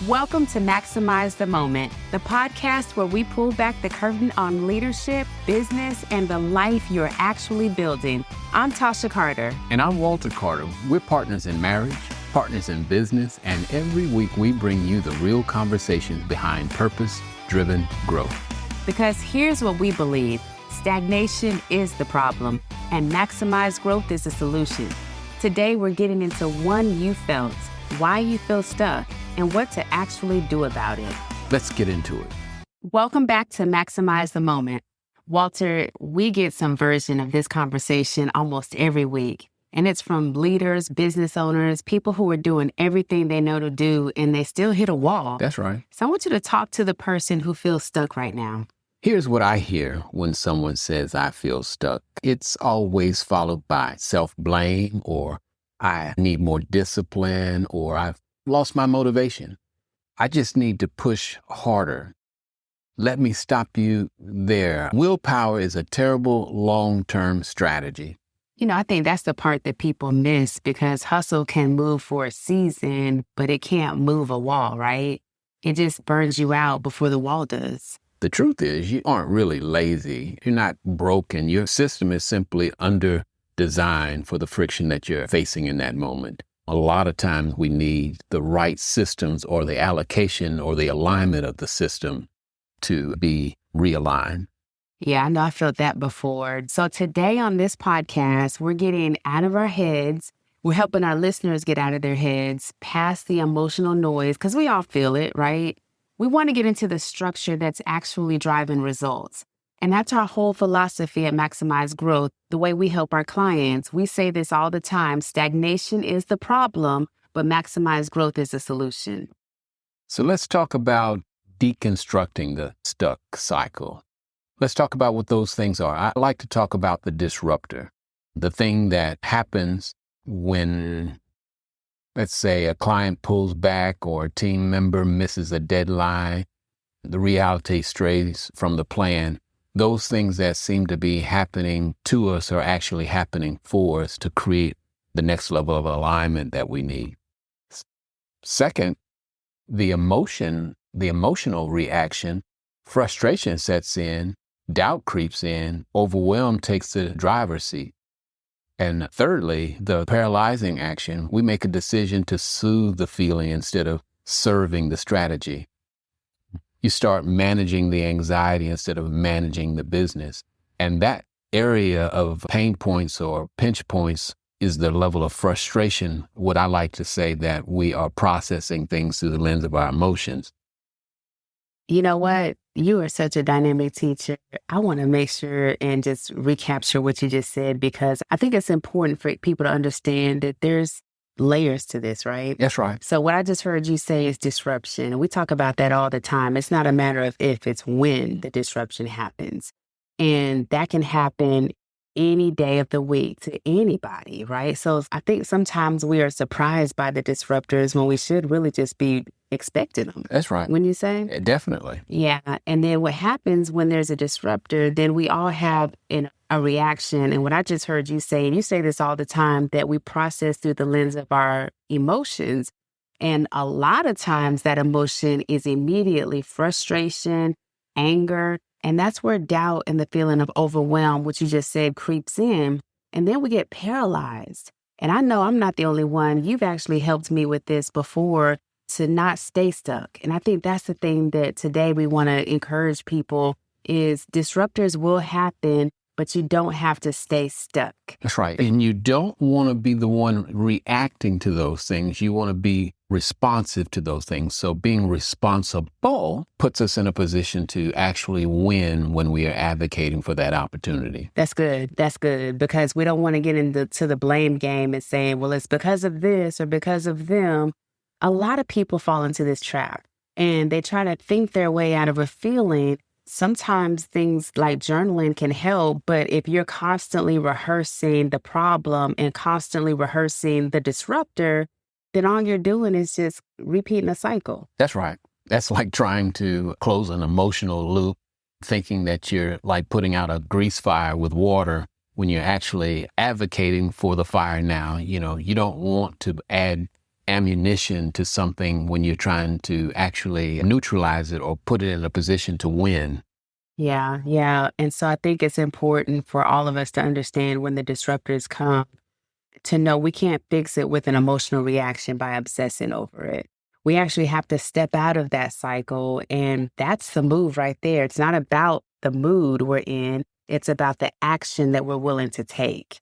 Welcome to Maximize the Moment, the podcast where we pull back the curtain on leadership, business, and the life you're actually building. I'm Tasha Carter. And I'm Walter Carter. We're partners in marriage, partners in business, and every week we bring you the real conversations behind purpose-driven growth. Because here's what we believe: stagnation is the problem, and maximized growth is the solution. Today, we're getting into one you felt, why you feel stuck, and what to actually do about it. Let's get into it. Welcome back to Maximize the Moment. Walter, we get some version of this conversation almost every week, and it's from leaders, business owners, people who are doing everything they know to do, and they still hit a wall. That's right. So I want you to talk to the person who feels stuck right now. Here's what I hear when someone says, I feel stuck. It's always followed by self-blame, or I need more discipline, or I've lost my motivation. I just need to push harder. Let me stop you there. Willpower is a terrible long-term strategy. You know, I think that's the part that people miss, because hustle can move for a season, but it can't move a wall, right? It just burns you out before the wall does. The truth is, you aren't really lazy. You're not broken. Your system is simply under-designed for the friction that you're facing in that moment. A lot of times we need the right systems, or the allocation or the alignment of the system to be realigned. Yeah, I know I felt that before. So today on this podcast, we're getting out of our heads. We're helping our listeners get out of their heads, past the emotional noise, because we all feel it, right? We want to get into the structure that's actually driving results. And that's our whole philosophy at Maximize Growth, the way we help our clients. We say this all the time: stagnation is the problem, but maximize growth is the solution. So let's talk about deconstructing the stuck cycle. Let's talk about what those things are. I like to talk about the disruptor, the thing that happens when, let's say, a client pulls back or a team member misses a deadline, the reality strays from the plan. Those things that seem to be happening to us are actually happening for us to create the next level of alignment that we need. Second, the emotional reaction, frustration sets in, doubt creeps in, overwhelm takes the driver's seat. And thirdly, the paralyzing action, we make a decision to soothe the feeling instead of serving the strategy. You start managing the anxiety instead of managing the business. And that area of pain points or pinch points is the level of frustration. What I like to say, that we are processing things through the lens of our emotions. You know what? You are such a dynamic teacher. I want to make sure and just recapture what you just said, because I think it's important for people to understand that there's layers to this, right? That's right. So what I just heard you say is disruption. And we talk about that all the time. It's not a matter of if, it's when the disruption happens. And that can happen any day of the week to anybody, right? So I think sometimes we are surprised by the disruptors when we should really just be expecting them. That's right. Wouldn't you say? Definitely. Yeah. And then what happens when there's a disruptor, then we all have a reaction. And what I just heard you say, and you say this all the time, that we process through the lens of our emotions. And a lot of times that emotion is immediately frustration, anger. And that's where doubt and the feeling of overwhelm, which you just said, creeps in. And then we get paralyzed. And I know I'm not the only one. You've actually helped me with this before, to not stay stuck. And I think that's the thing that today we want to encourage people is disruptors will happen, but you don't have to stay stuck. That's right. And you don't want to be the one reacting to those things. You want to be responsive to those things. So being responsible puts us in a position to actually win when we are advocating for that opportunity. That's good. That's good. Because we don't want to get into the blame game and saying, well, it's because of this or because of them. A lot of people fall into this trap, and they try to think their way out of a feeling. Sometimes things like journaling can help, but if you're constantly rehearsing the problem and constantly rehearsing the disruptor, then all you're doing is just repeating a cycle. That's right. That's like trying to close an emotional loop, thinking that you're like putting out a grease fire with water when you're actually advocating for the fire now. You know, you don't want to add ammunition to something when you're trying to actually neutralize it or put it in a position to win. Yeah, yeah. And so I think it's important for all of us to understand when the disruptors come to know we can't fix it with an emotional reaction by obsessing over it. We actually have to step out of that cycle. And that's the move right there. It's not about the mood we're in, it's about the action that we're willing to take.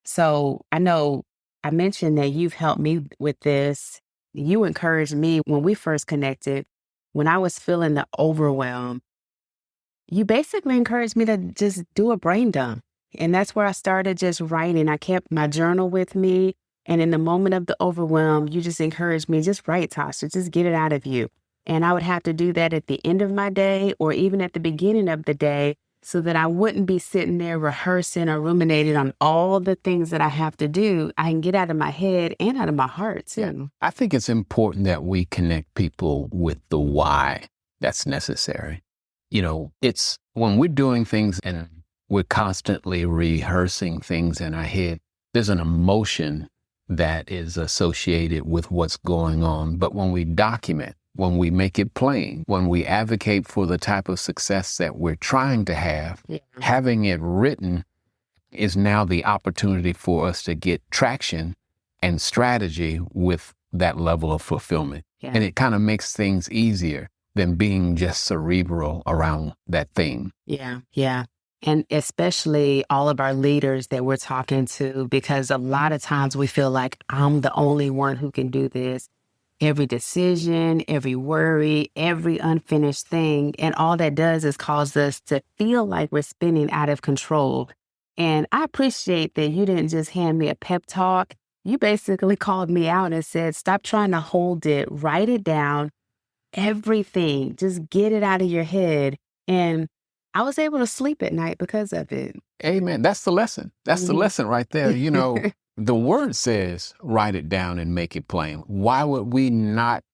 So I know I mentioned that you've helped me with this. You encouraged me when we first connected, when I was feeling the overwhelm. You basically encouraged me to just do a brain dump. And that's where I started just writing. I kept my journal with me. And in the moment of the overwhelm, you just encouraged me, just write, Tasha, just get it out of you. And I would have to do that at the end of my day or even at the beginning of the day so that I wouldn't be sitting there rehearsing or ruminating on all the things that I have to do. I can get out of my head and out of my heart too. Yeah. I think it's important that we connect people with the why that's necessary. It's when we're doing things and we're constantly rehearsing things in our head, there's an emotion that is associated with what's going on. But when we document, when we make it plain, when we advocate for the type of success that we're trying to have, having it written is now the opportunity for us to get traction and strategy with that level of fulfillment. Yeah. And it kind of makes things easier than being just cerebral around that thing. Yeah, yeah. And especially all of our leaders that we're talking to, because a lot of times we feel like I'm the only one who can do this. Every decision, every worry, every unfinished thing. And all that does is cause us to feel like we're spinning out of control. And I appreciate that you didn't just hand me a pep talk. You basically called me out and said, stop trying to hold it, write it down. Everything, just get it out of your head. And I was able to sleep at night because of it. Amen. That's the lesson. That's the lesson right there. The word says, write it down and make it plain. Why would we not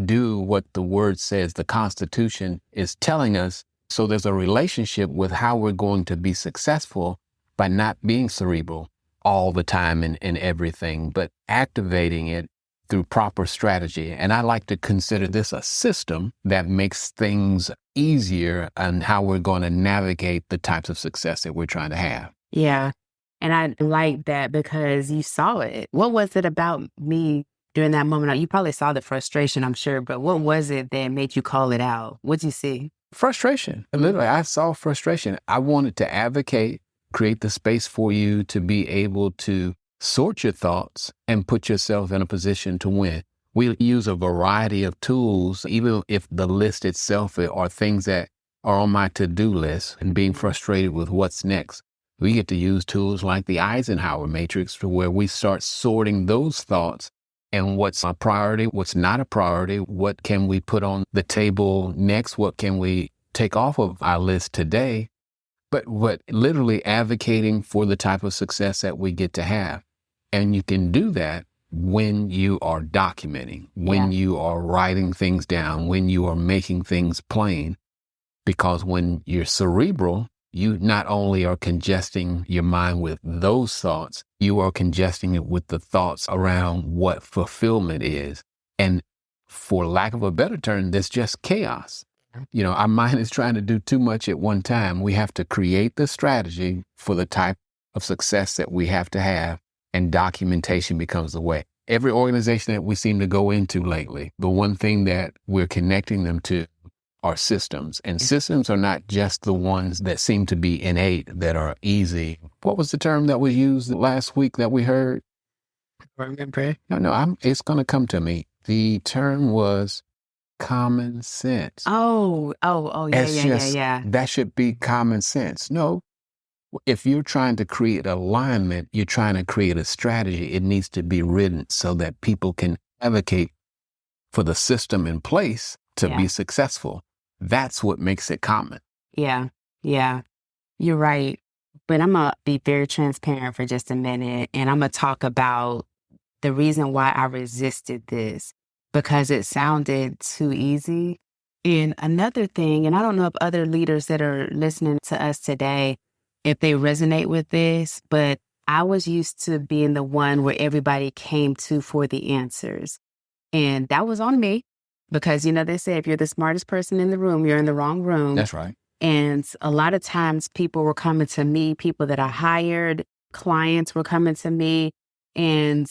do what the word says the Constitution is telling us? So there's a relationship with how we're going to be successful by not being cerebral all the time in everything, but activating it through proper strategy. And I like to consider this a system that makes things easier on how we're going to navigate the types of success that we're trying to have. Yeah. And I like that because you saw it. What was it about me during that moment? You probably saw the frustration, I'm sure, but what was it that made you call it out? What'd you see? Frustration. Literally, I saw frustration. I wanted to advocate, create the space for you to be able to sort your thoughts and put yourself in a position to win. We use a variety of tools, even if the list itself are things that are on my to-do list and being frustrated with what's next. We get to use tools like the Eisenhower matrix to where we start sorting those thoughts and what's a priority, what's not a priority, what can we put on the table next, what can we take off of our list today, but what literally advocating for the type of success that we get to have. And you can do that when you are documenting, when you are writing things down, when you are making things plain. Because when you're cerebral, you not only are congesting your mind with those thoughts, you are congesting it with the thoughts around what fulfillment is. And for lack of a better term, there's just chaos. Our mind is trying to do too much at one time. We have to create the strategy for the type of success that we have to have. And documentation becomes the way. Every organization that we seem to go into lately, the one thing that we're connecting them to are systems. And systems are not just the ones that seem to be innate, that are easy. What was the term that was used last week that we heard? Remember? No, it's going to come to me. The term was common sense. Yeah. That should be common sense. No. If you're trying to create alignment, you're trying to create a strategy, it needs to be written so that people can advocate for the system in place to be successful. That's what makes it common. Yeah. You're right. But I'm going to be very transparent for just a minute. And I'm going to talk about the reason why I resisted this, because it sounded too easy. And another thing, and I don't know if other leaders that are listening to us today, if they resonate with this, but I was used to being the one where everybody came to for the answers. And that was on me because, they say if you're the smartest person in the room, you're in the wrong room. That's right. And a lot of times people were coming to me, people that I hired, clients were coming to me, and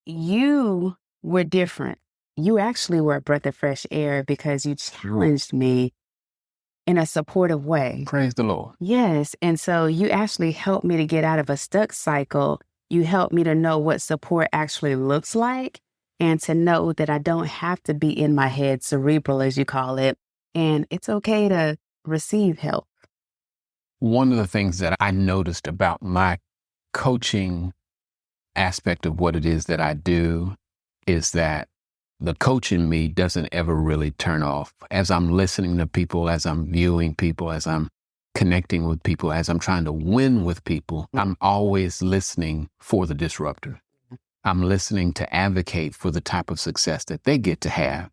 you were different. You actually were a breath of fresh air because you challenged me in a supportive way. Praise the Lord. Yes. And so you actually helped me to get out of a stuck cycle. You helped me to know what support actually looks like and to know that I don't have to be in my head, cerebral, as you call it. And it's okay to receive help. One of the things that I noticed about my coaching aspect of what it is that I do is that the coach in me doesn't ever really turn off. As I'm listening to people, as I'm viewing people, as I'm connecting with people, as I'm trying to win with people, I'm always listening for the disruptor. I'm listening to advocate for the type of success that they get to have.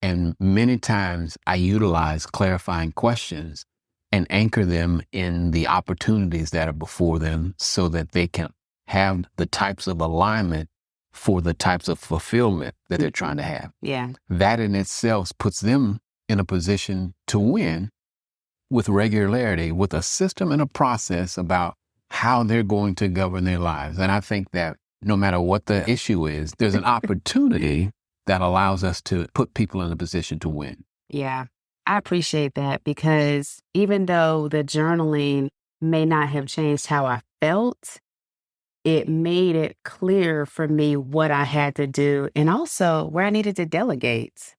And many times I utilize clarifying questions and anchor them in the opportunities that are before them so that they can have the types of alignment for the types of fulfillment that they're trying to have. Yeah. That in itself puts them in a position to win with regularity, with a system and a process about how they're going to govern their lives. And I think that no matter what the issue is, there's an opportunity that allows us to put people in a position to win. Yeah, I appreciate that because even though the journaling may not have changed how I felt, it made it clear for me what I had to do and also where I needed to delegate,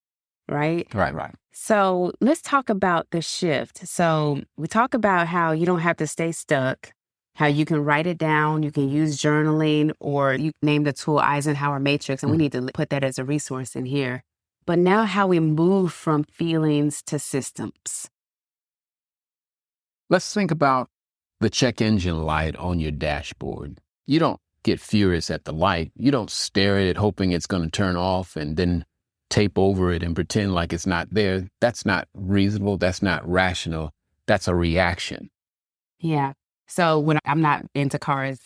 right? Right. So let's talk about the shift. So we talk about how you don't have to stay stuck, how you can write it down, you can use journaling, or you name the tool Eisenhower Matrix, and we need to put that as a resource in here. But now how we move from feelings to systems. Let's think about the check engine light on your dashboard. You don't get furious at the light. You don't stare at it hoping it's going to turn off and then tape over it and pretend like it's not there. That's not reasonable. That's not rational. That's a reaction. Yeah. So when I'm not into cars,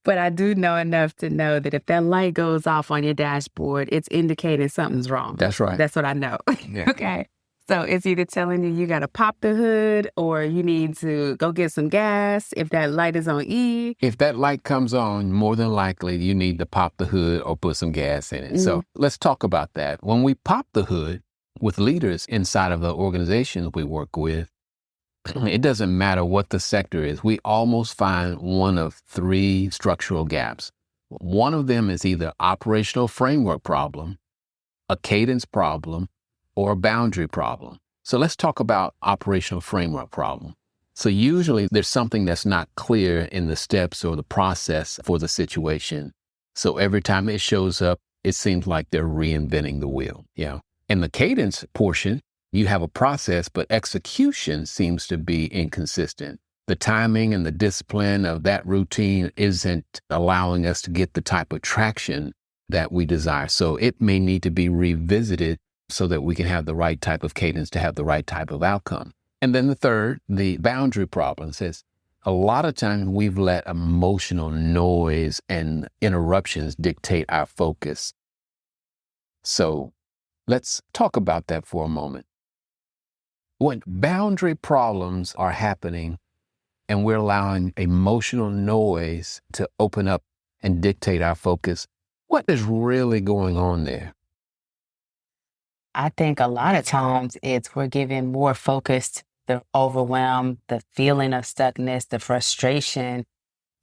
but I do know enough to know that if that light goes off on your dashboard, it's indicating something's wrong. That's right. That's what I know. Yeah. Okay. So it's either telling you got to pop the hood or you need to go get some gas if that light is on E. If that light comes on, more than likely you need to pop the hood or put some gas in it. So let's talk about that. When we pop the hood with leaders inside of the organizations we work with, it doesn't matter what the sector is. We almost find one of three structural gaps. One of them is either operational framework problem, a cadence problem, or a boundary problem. So let's talk about operational framework problem. So usually there's something that's not clear in the steps or the process for the situation. So every time it shows up, it seems like they're reinventing the wheel. Yeah. In the cadence portion, you have a process, but execution seems to be inconsistent. The timing and the discipline of that routine isn't allowing us to get the type of traction that we desire. So it may need to be revisited so that we can have the right type of cadence to have the right type of outcome. And then the third, the boundary problem, says a lot of times we've let emotional noise and interruptions dictate our focus. So let's talk about that for a moment. When boundary problems are happening and we're allowing emotional noise to open up and dictate our focus, what is really going on there? I think a lot of times we're giving more focus to the overwhelm, the feeling of stuckness, the frustration,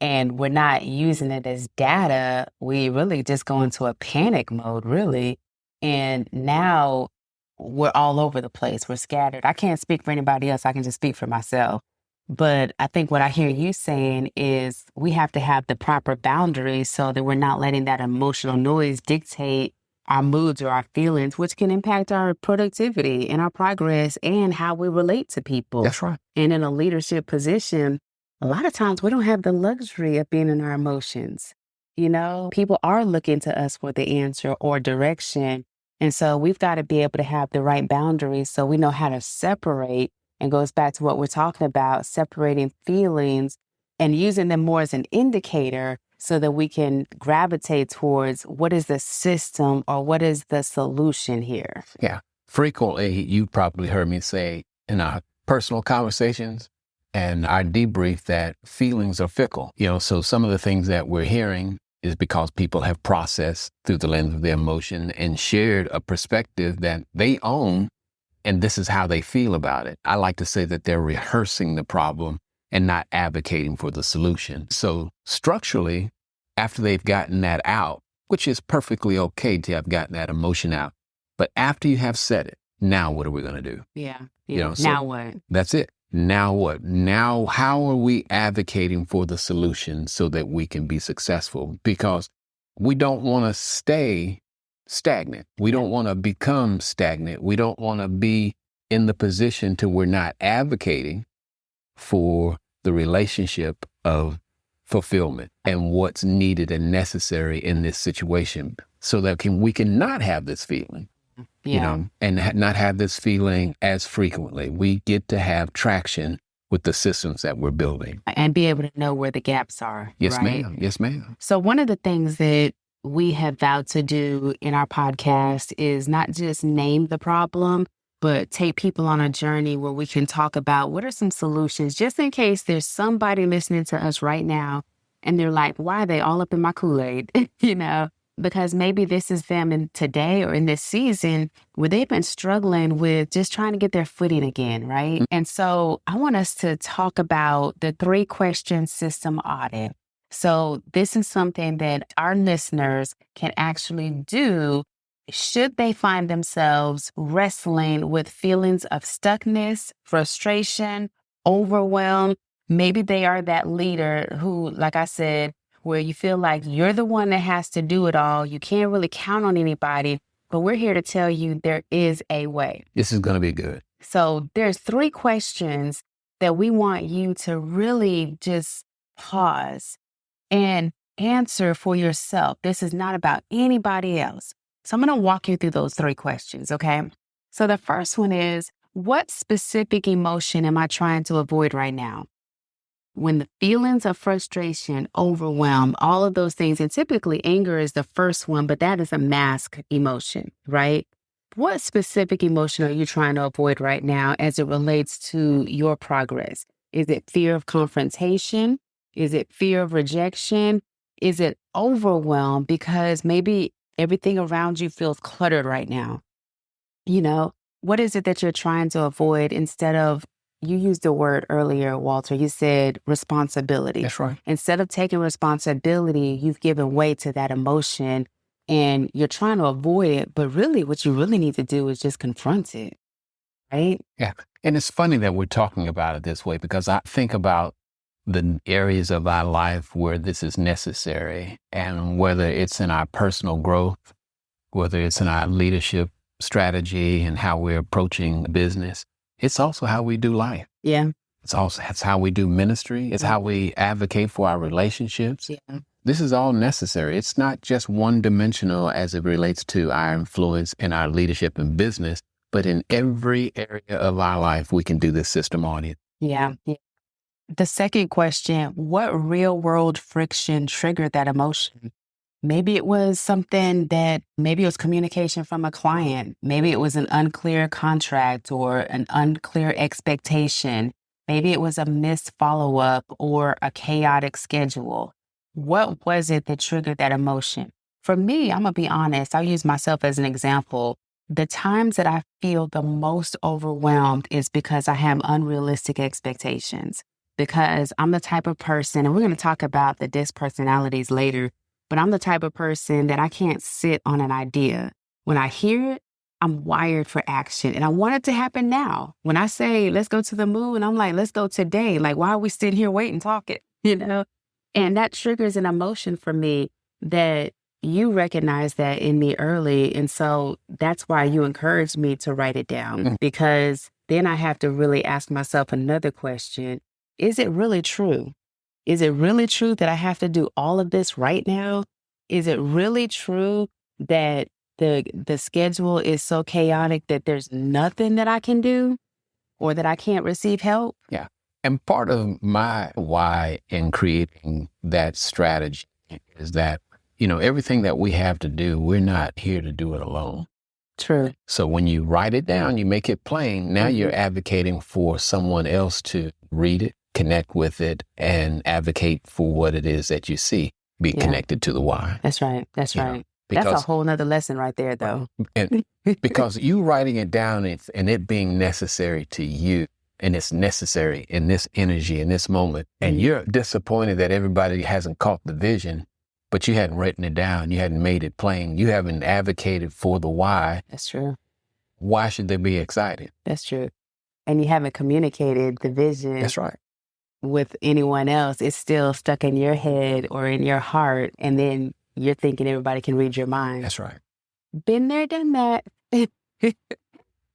and we're not using it as data. We really just go into a panic mode, really. And now we're all over the place. We're scattered. I can't speak for anybody else. I can just speak for myself. But I think what I hear you saying is we have to have the proper boundaries so that we're not letting that emotional noise dictate our moods or our feelings, which can impact our productivity and our progress and how we relate to people. That's right. And in a leadership position, a lot of times we don't have the luxury of being in our emotions. People are looking to us for the answer or direction. And so we've got to be able to have the right boundaries so we know how to separate, and goes back to what we're talking about, separating feelings and using them more as an indicator so that we can gravitate towards what is the system or what is the solution here. Yeah. Frequently, you probably heard me say in our personal conversations and our debrief that feelings are fickle. So some of the things that we're hearing is because people have processed through the lens of their emotion and shared a perspective that they own, and this is how they feel about it. I like to say that they're rehearsing the problem and not advocating for the solution. So structurally, after they've gotten that out, which is perfectly okay to have gotten that emotion out, but after you have said it, now what are we going to do? Yeah. So what? That's it. Now what? Now, how are we advocating for the solution so that we can be successful? Because we don't want to stay stagnant. We don't want to become stagnant. We don't want to be in the position to we're not advocating for the relationship of fulfillment and what's needed and necessary in this situation so that we can not have this feeling. And not have this feeling as frequently. We get to have traction with the systems that we're building. And be able to know where the gaps are. Yes, right? ma'am. Yes, ma'am. So one of the things that we have vowed to do in our podcast is not just name the problem, but take people on a journey where we can talk about what are some solutions, just in case there's somebody listening to us right now and they're like, why are they all up in my Kool-Aid? Because maybe this is them in today or in this season where they've been struggling with just trying to get their footing again, right? Mm-hmm. And so I want us to talk about the 3-question system audit. So this is something that our listeners can actually do should they find themselves wrestling with feelings of stuckness, frustration, overwhelm. Maybe they are that leader who, like I said, where you feel like you're the one that has to do it all. You can't really count on anybody, but we're here to tell you there is a way. This is going to be good. So there's 3 questions that we want you to really just pause and answer for yourself. This is not about anybody else. So I'm going to walk you through those 3 questions, okay? So the first one is, what specific emotion am I trying to avoid right now? When the feelings of frustration, overwhelm, all of those things, and typically anger is the first one, but that is a mask emotion, right? What specific emotion are you trying to avoid right now as it relates to your progress? Is it fear of confrontation? Is it fear of rejection? Is it overwhelm because maybe everything around you feels cluttered right now? What is it that you're trying to avoid instead of, you used the word earlier, Walter, you said responsibility. That's right. Instead of taking responsibility, you've given way to that emotion and you're trying to avoid it. But really, what you really need to do is just confront it, right? Yeah. And it's funny that we're talking about it this way because I think about the areas of our life where this is necessary, and whether it's in our personal growth, whether it's in our leadership strategy and how we're approaching business. It's also how we do life. Yeah. It's how we do ministry. It's how we advocate for our relationships. Yeah. This is all necessary. It's not just one dimensional as it relates to our influence in our leadership and business, but in every area of our life, we can do this system audit. Yeah. The second question, what real world friction triggered that emotion? Maybe it was maybe it was communication from a client. Maybe it was an unclear contract or an unclear expectation. Maybe it was a missed follow-up or a chaotic schedule. What was it that triggered that emotion? For me, I'm going to be honest. I'll use myself as an example. The times that I feel the most overwhelmed is because I have unrealistic expectations. Because I'm the type of person, and we're going to talk about the disc personalities later, but I'm the type of person that I can't sit on an idea. When I hear it, I'm wired for action and I want it to happen now. When I say, let's go to the moon, I'm like, let's go today. Like, why are we sitting here waiting, talking, And that triggers an emotion for me that you recognize that in me early. And so that's why you encouraged me to write it down, because then I have to really ask myself another question. Is it really true? Is it really true that I have to do all of this right now? Is it really true that the schedule is so chaotic that there's nothing that I can do or that I can't receive help? Yeah. And part of my why in creating that strategy is that, everything that we have to do, we're not here to do it alone. True. So when you write it down, you make it plain. Now you're advocating for someone else to read it, connect with it, and advocate for what it is that you see. Be connected to the why. That's right. That's right. That's a whole nother lesson right there, though. And because you writing it down and it being necessary to you, and it's necessary in this energy, in this moment, and you're disappointed that everybody hasn't caught the vision, but you hadn't written it down, you hadn't made it plain, you haven't advocated for the why. That's true. Why should they be excited? That's true. And you haven't communicated the vision. That's right. With anyone else. It's still stuck in your head or in your heart, and then you're thinking everybody can read your mind. That's right. Been there, done that. All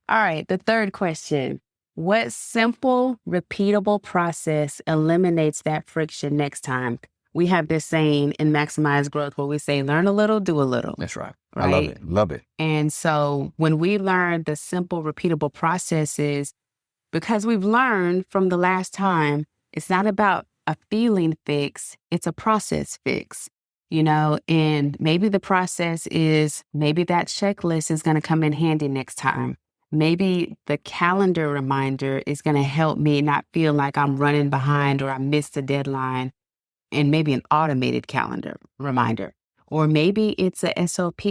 right, the third question. What simple, repeatable process eliminates that friction next time? We have this saying in Maximize Growth where we say, learn a little, do a little. That's right. Right? I love it. Love it. And so when we learn the simple, repeatable processes, because we've learned from the last time, it's not about a feeling fix, it's a process fix, and maybe the process is, maybe that checklist is going to come in handy next time. Maybe the calendar reminder is going to help me not feel like I'm running behind or I missed a deadline, and maybe an automated calendar reminder. Or maybe it's a SOP,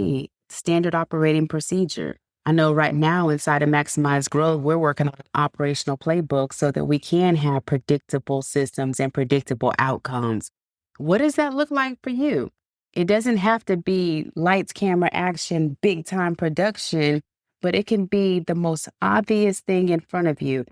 standard operating procedure. I know right now inside of Maximize Growth, we're working on an operational playbook so that we can have predictable systems and predictable outcomes. What does that look like for you? It doesn't have to be lights, camera, action, big time production, but it can be the most obvious thing in front of you.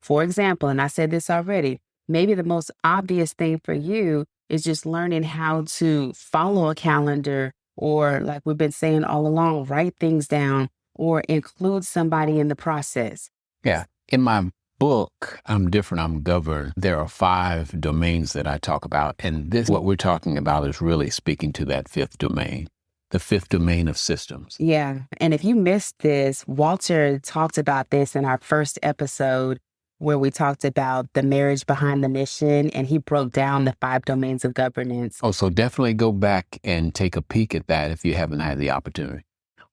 For example, and I said this already, maybe the most obvious thing for you is just learning how to follow a calendar, or like we've been saying all along, write things down, or include somebody in the process. Yeah. In my book, I'm Different, I'm Governed, there are 5 domains that I talk about. And what we're talking about is really speaking to that 5th domain, the 5th domain of systems. Yeah. And if you missed this, Walter talked about this in our first episode where we talked about the marriage behind the mission, and he broke down the 5 domains of governance. Oh, so definitely go back and take a peek at that if you haven't had the opportunity.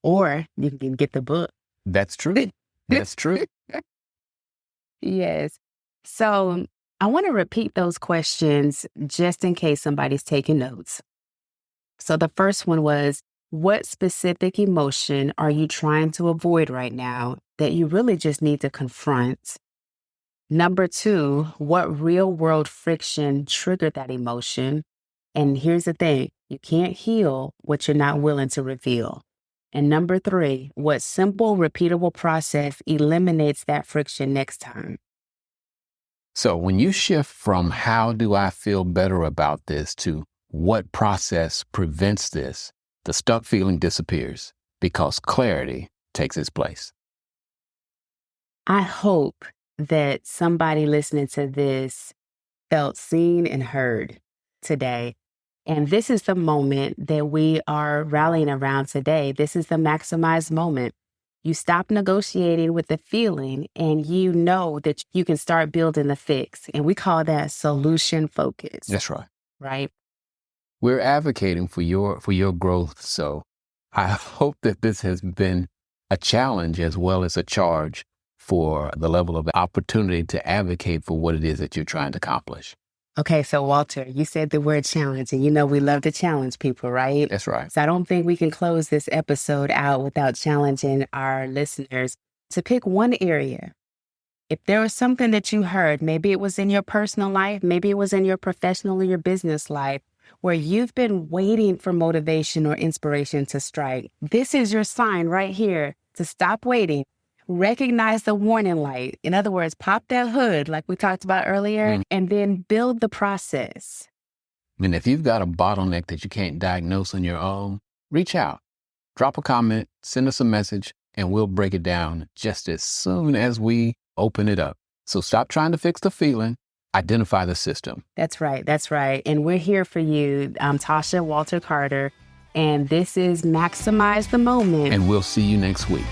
Or you can get the book. That's true. That's true. Yes. So I want to repeat those questions just in case somebody's taking notes. So the first one was, what specific emotion are you trying to avoid right now that you really just need to confront? Number 2, what real world friction triggered that emotion? And here's the thing, you can't heal what you're not willing to reveal. And number 3, what simple, repeatable process eliminates that friction next time? So when you shift from how do I feel better about this to what process prevents this, the stuck feeling disappears because clarity takes its place. I hope that somebody listening to this felt seen and heard today. And this is the moment that we are rallying around today. This is the maximized moment. You stop negotiating with the feeling and you know that you can start building the fix. And we call that solution focus. That's right. Right? We're advocating for your growth. So I hope that this has been a challenge as well as a charge for the level of opportunity to advocate for what it is that you're trying to accomplish. Okay, so Walter, you said the word challenge, and we love to challenge people, right? That's right. So I don't think we can close this episode out without challenging our listeners to pick one area. If there was something that you heard, maybe it was in your personal life, maybe it was in your professional or your business life, where you've been waiting for motivation or inspiration to strike, this is your sign right here to stop waiting. Recognize the warning light. In other words, pop that hood like we talked about earlier, and then build the process. And if you've got a bottleneck that you can't diagnose on your own, reach out, drop a comment, send us a message, and we'll break it down just as soon as we open it up. So stop trying to fix the feeling, identify the system. That's right. That's right. And we're here for you. I'm Tasha, Walter Carter, and this is Maximize the Moment. And we'll see you next week.